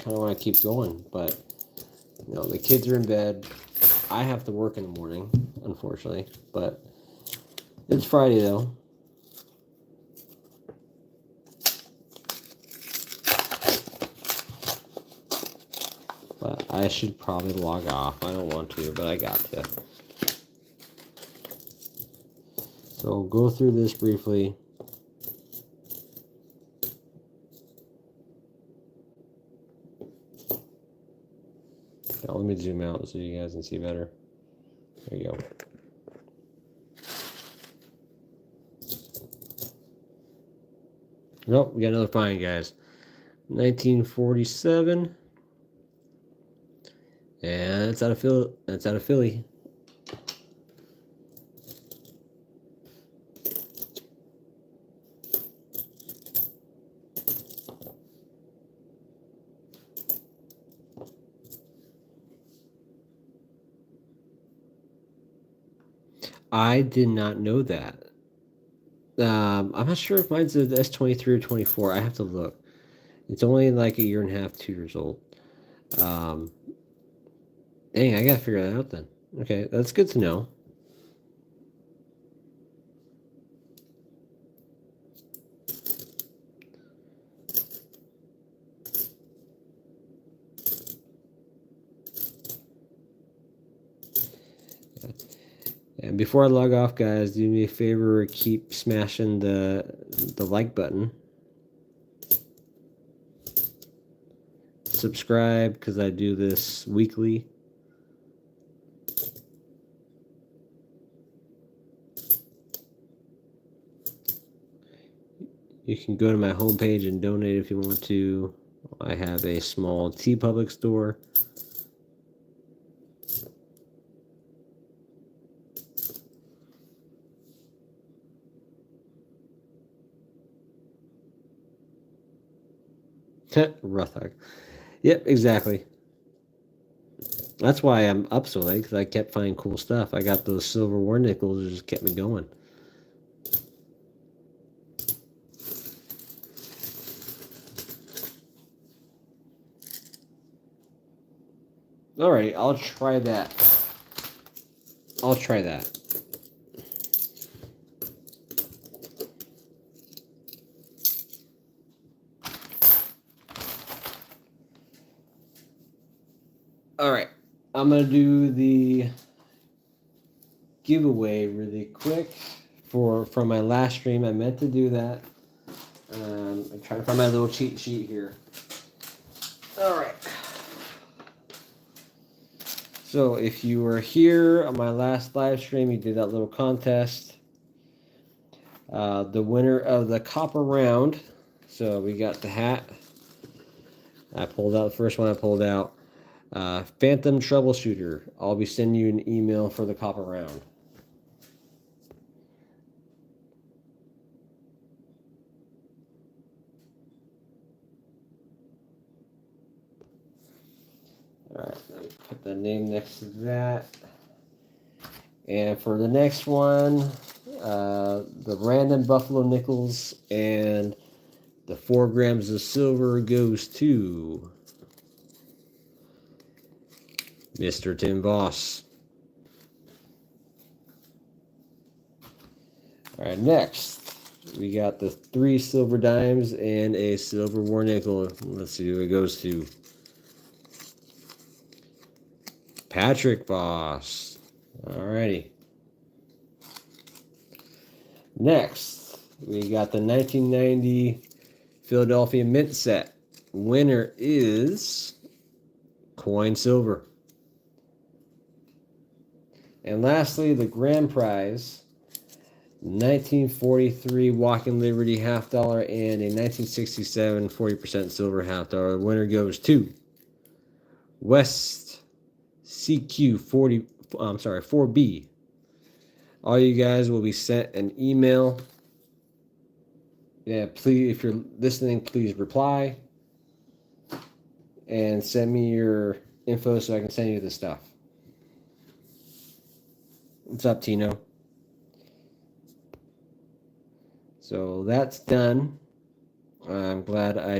kind of want to keep going, but you know, the kids are in bed. I have to work in the morning, unfortunately, but it's Friday though. But I should probably log off. I don't want to, but I got to. So I'll go through this briefly. Now, let me zoom out so you guys can see better. There you go. Nope, we got another find, guys. 1947. And it's out of Philly. That's out of Philly. I did not know that. I'm not sure if mine's an S23 or 24. I have to look. It's only like a year and a half, 2 years old. Dang, I gotta figure that out then. Okay, that's good to know. And before I log off, guys, do me a favor, keep smashing the like button. Subscribe, because I do this weekly. You can go to my homepage and donate if you want to. I have a small TeePublic store. Rothhog. Yep, exactly. That's why I'm up so late, because I kept finding cool stuff. I got those silver war nickels that just kept me going. Alright, I'll try that. I'll try that. Alright, I'm going to do the giveaway really quick from my last stream. I meant to do that. I'm trying to find my little cheat sheet here. Alright. So if you were here on my last live stream, you did that little contest. The winner of the copper round. So we got the hat. I pulled out the first one I pulled out. Phantom Troubleshooter. I'll be sending you an email for the copper round. Alright, put the name next to that. And for the next one, the random Buffalo Nickels and the 4 grams of silver goes to Mr. Tim Voss. Alright, next, we got the 3 silver dimes and a silver war nickel. Let's see who it goes to. Patrick Voss. Alrighty. Next, we got the 1990 Philadelphia Mint set. Winner is Coin Silver. And lastly, the grand prize, 1943 Walking Liberty $half and a 1967 40% silver $half. The winner goes to West CQ 4B. All you guys will be sent an email. Yeah, please, if you're listening, please reply and send me your info so I can send you the stuff. What's up, Tino? So that's done. I'm glad I